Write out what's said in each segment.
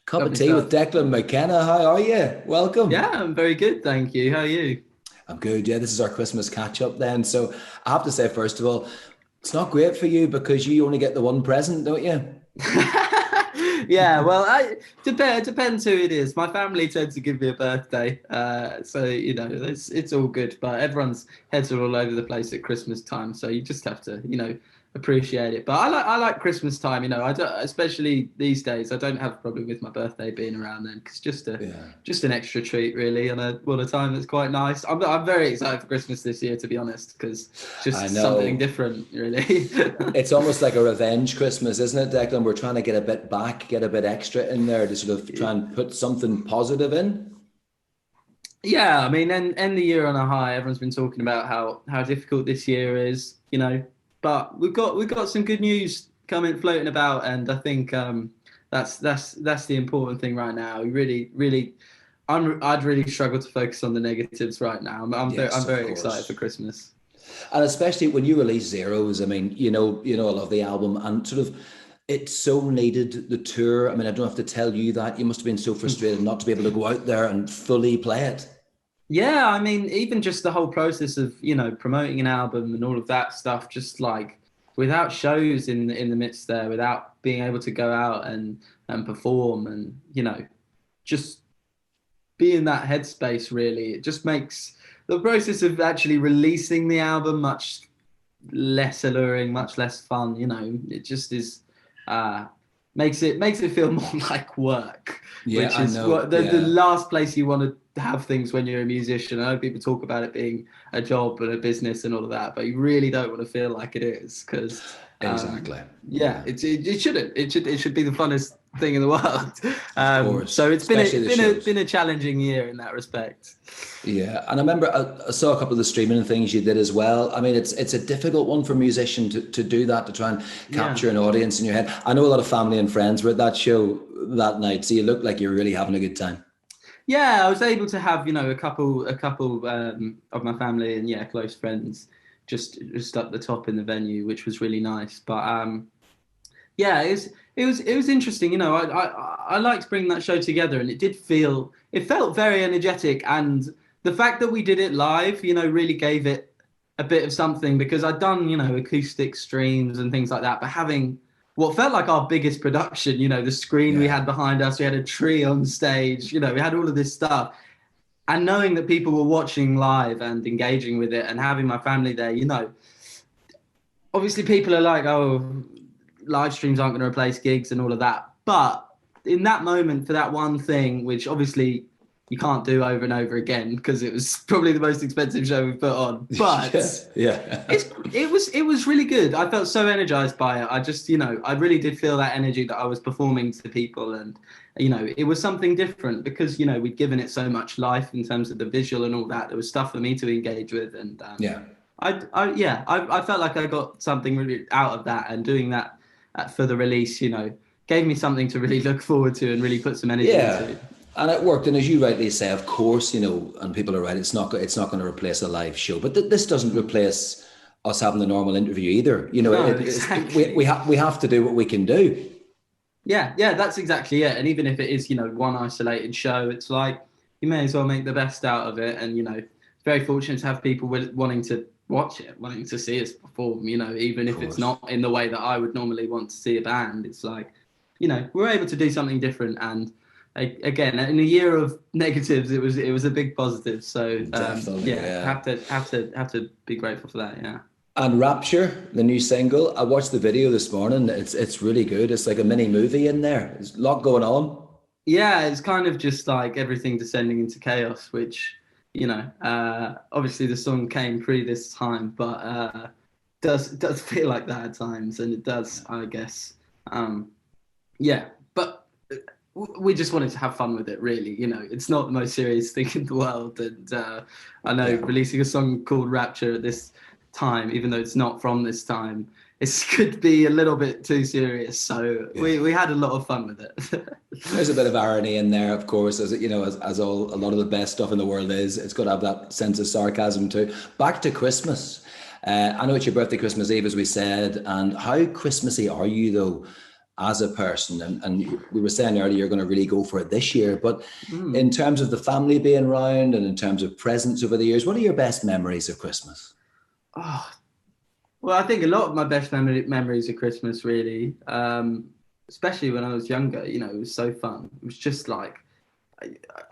Cup of Lovely tea with stuff. Declan McKenna. How are you? Yeah, Welcome. I'm very good, thank you. How are you? I'm good. Yeah, this is our Christmas catch up then. So I have to say, first of all, it's not great for you because you only get the one present, don't you? Yeah, well, depends who it is. My family tends to give me a birthday, so it's all good. But everyone's heads are all over the place at Christmas time, so you just have to appreciate it. But I like Christmas time. I don't, especially these days. I don't have a problem with my birthday being around then because Yeah. just an extra treat really, and a time that's quite nice. I'm very excited for Christmas this year, to be honest, because I just something know. different really. It's almost like a revenge Christmas, isn't it, Declan? We're trying to get a bit back, get a bit extra in there to sort of try and put something positive in. Yeah, I mean, end the year on a high. Everyone's been talking about how difficult this year is, but we've got some good news coming floating about, and I think that's the important thing right now. I'd really struggle to focus on the negatives right now. I'm Yes, of very excited for course. Christmas. And especially when you release Zeros, I mean, I love the album and sort of it so needed the tour. I mean, I don't have to tell you that. You must have been so frustrated not to be able to go out there and fully play it. Yeah, I mean, even just the whole process of, promoting an album and all of that stuff, just like without shows in the midst there, without being able to go out and perform and, just be in that headspace really, it just makes the process of actually releasing the album much less alluring, much less fun. It just is uh makes it feel more like work, Yeah, which I is know. what the Yeah, last place you want to have things when you're a musician. I know people talk about it being a job and a business and all of that, but you really don't want to feel like it is because exactly. yeah, Yeah, it shouldn't. It should be the funnest thing in the world. of So course, it's been especially a the been a shows. been a challenging year in that respect. Yeah, and I remember I saw a couple of the streaming things you did as well. I mean, it's a difficult one for a musician to do that, to try and Yeah. capture an audience in your head. I know a lot of family and friends were at that show that night, so you looked like you were really having a good time. Yeah, I was able to have a couple of my family and yeah, close friends just up the top in the venue, which was really nice. But yeah, it was interesting. I liked bringing that show together, and it felt very energetic, and the fact that we did it live, really gave it a bit of something because I'd done acoustic streams and things like that, but having what felt like our biggest production, the screen we Yeah, had behind us, we had a tree on stage, we had all of this stuff, and knowing that people were watching live and engaging with it, and having my family there, obviously people are like, oh, live streams aren't going to replace gigs and all of that. But in that moment, for that one thing, which obviously you can't do over and over again because it was probably the most expensive show we've put on, but yeah, yeah. it was really good. I felt so energized by it. I just I really did feel that energy that I was performing to people, and it was something different because we'd given it so much life in terms of the visual and all that. There was stuff for me to engage with, and Yeah. I felt like I got something really out of that, and doing that for the release, gave me something to really look forward to and really put some energy Yeah, into. and it worked. And as you rightly say, of course, and people are right. It's not going to replace a live show, but this doesn't replace us having the normal interview either. No, We exactly. have to do what we can do. Yeah, yeah, that's exactly it. And even if it is, one isolated show, it's like you may as well make the best out of it. And very fortunate to have people wanting to watch it, wanting to see us perform. Even Of if it's course. not in the way that I would normally want to see a band, it's like, we're able to do something different. And again, in a year of negatives, it was a big positive. So Definitely, yeah, yeah. have to be grateful for that. Yeah. And Rapture, the new single, I watched the video this morning. It's really good. It's like a mini movie in there. There's a lot going on. Yeah, it's kind of just like everything descending into chaos, which, obviously the song came pre this time, but does feel like that at times, and it does, I guess. Um, yeah, but we just wanted to have fun with it, really. It's not the most serious thing in the world, and I know Yeah. releasing a song called Rapture at this time, even though it's not from this time, it could be a little bit too serious. So we Yeah. we had a lot of fun with it. There's a bit of irony in there, of course, as all a lot of the best stuff in the world is. It's got to have that sense of sarcasm too. Back to Christmas. I know it's your birthday, Christmas Eve, as we said. And how Christmassy are you, though? as a person? And we were saying earlier, you're going to really go for it this year. But in terms of the family being around and in terms of presents over the years, what are your best memories of Christmas? Oh, well, I think a lot of my best memories of Christmas, really, especially when I was younger, you know, it was so fun. It was just like,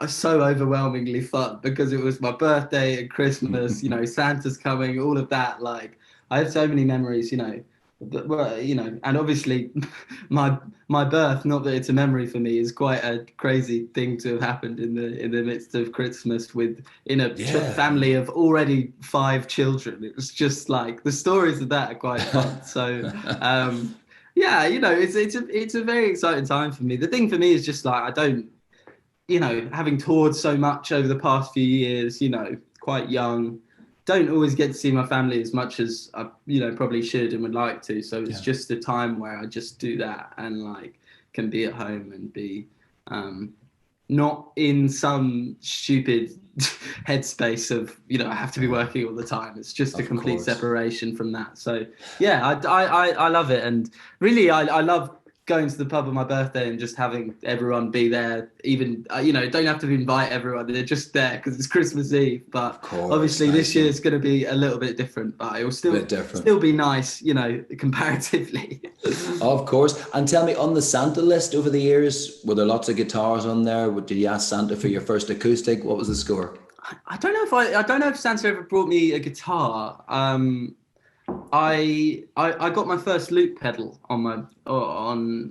so overwhelmingly fun because it was my birthday and Christmas, you know, Santa's coming, all of that. Like, I have so many memories, you know, that were, you know, and obviously my birth, not that it's a memory for me, is quite a crazy thing to have happened in the midst of Christmas in a family of already 5 children. It was just like the stories of that are quite fun. So yeah, you know, it's a very exciting time for me. The thing for me is just like, I don't, you know, having toured so much over the past few years, you know, quite young, don't always get to see my family as much as I, you know, probably should and would like to. So it's just a time where I just do that and like can be at home and be not in some stupid headspace of, you know, I have to be working all the time. It's just a complete separation from that. So yeah, I love it. And really, I love going to the pub on my birthday and just having everyone be there. Even, you know, don't have to invite everyone. They're just there because it's Christmas Eve. But obviously this year it's going to be a little bit different, but it will still be nice, you know, comparatively. Of course. And tell me, on the Santa list over the years, were there lots of guitars on there? Did you ask Santa for your first acoustic? What was the score? I don't know if Santa ever brought me a guitar. I got my first loop pedal on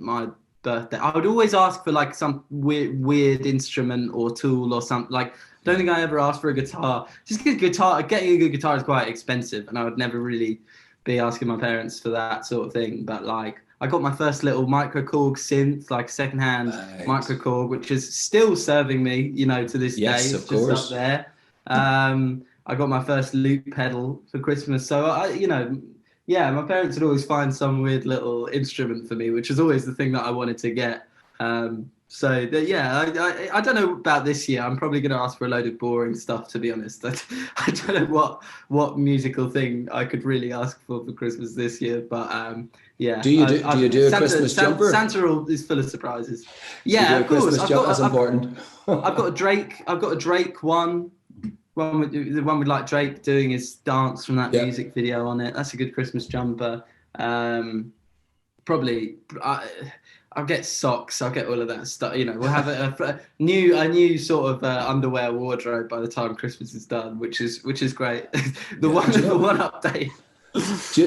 my birthday. I would always ask for like some weird instrument or tool or something. Like, I don't think I ever asked for a guitar. Just getting a good guitar is quite expensive, and I would never really be asking my parents for that sort of thing. But like, I got my first little microKORG synth, like secondhand microKORG, which is still serving me, you know, to this day. Yes, of course. Just up there. I got my first loop pedal for Christmas. So, you know, yeah, my parents would always find some weird little instrument for me, which is always the thing that I wanted to get. I don't know about this year. I'm probably going to ask for a load of boring stuff, to be honest. I don't know what musical thing I could really ask for Christmas this year. But yeah. Do you do a Christmas jumper? Santa is full of surprises. Yeah, of course. That's important. I've got a Drake one. The one with like Drake doing his dance from that music video on it. That's a good Christmas jumper. Probably I'll get socks. I'll get all of that stuff. You know, we'll have a new sort of underwear wardrobe by the time Christmas is done, which is great. the one update. Do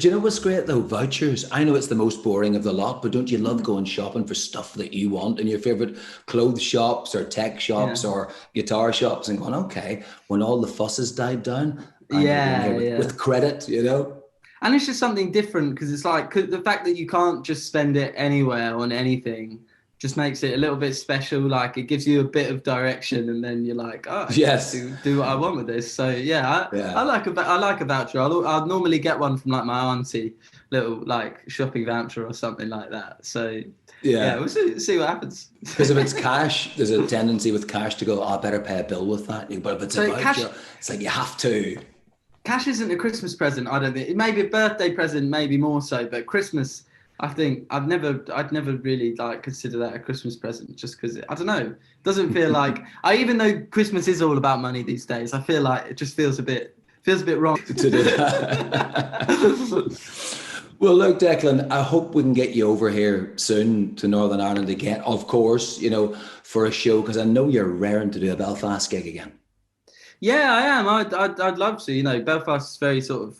you know what's great though? Vouchers. I know it's the most boring of the lot, but don't you love going shopping for stuff that you want in your favorite clothes shops or tech shops or guitar shops and going, okay, when all the fuss has died down, with credit, you know? And it's just something different because it's like the fact that you can't just spend it anywhere on anything just makes it a little bit special. Like, it gives you a bit of direction, and then you're like, oh, yes, do what I want with this. So I like a voucher. I'll normally get one from like my auntie, little like shopping voucher or something like that. So we'll see what happens. Because if it's cash, there's a tendency with cash to go, I better pay a bill with that. But if it's a voucher, it's like you have to. Cash isn't a Christmas present, I don't think. It may be a birthday present, maybe more so, but Christmas, I think I'd never really like consider that a Christmas present, just because I don't know, it doesn't feel like even though Christmas is all about money these days, I feel like it just feels a bit wrong to do that. Well, look, Declan, I hope we can get you over here soon to Northern Ireland again, of course, you know, for a show, because I know you're raring to do a Belfast gig again. Yeah, I am. I'd love to. You know, Belfast is very sort of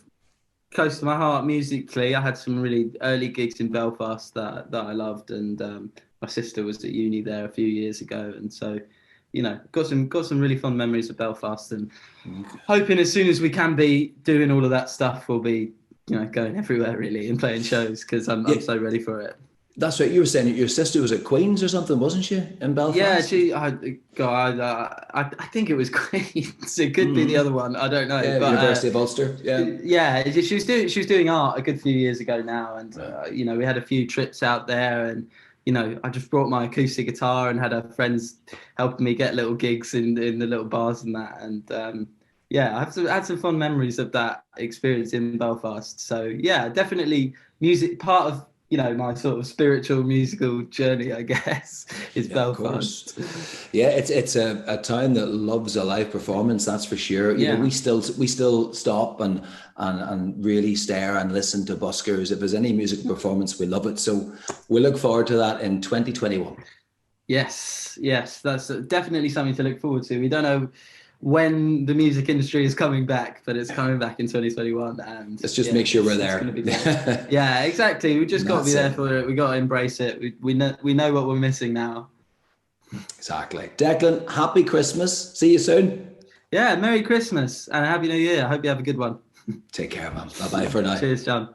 close to my heart musically. I had some really early gigs in Belfast that I loved, and my sister was at uni there a few years ago, and so, you know, got some really fun memories of Belfast, and hoping as soon as we can be doing all of that stuff, we'll be, you know, going everywhere really and playing shows, because I'm so ready for it. That's right. You were saying your sister was at Queen's or something, wasn't she, in Belfast? Yeah, I think it was Queen's. It could be the other one. I don't know. Yeah, but, University of Ulster. Yeah, she was doing art a good few years ago now, and you know, we had a few trips out there, and you know, I just brought my acoustic guitar and had her friends helping me get little gigs in the little bars and that, and I had some fun memories of that experience in Belfast. So yeah, definitely music part of my sort of spiritual musical journey, I guess, is Yeah, of Belfast. course. Yeah, it's a town that loves a live performance. That's for sure. Yeah. We still stop and really stare and listen to buskers. If there's any music performance, we love it. So we look forward to that in 2021. Yes, that's definitely something to look forward to. We don't know when the music industry is coming back, but it's coming back in 2021, and Let's just make sure we're it's going to there. be there. Yeah, exactly. We just got to be That's there it. for it. We got to embrace it. We know what we're missing now. Exactly. Declan, happy Christmas. See you soon. Yeah, Merry Christmas and a Happy New Year. I hope you have a good one. Take care, man. Bye bye for now. Cheers, John.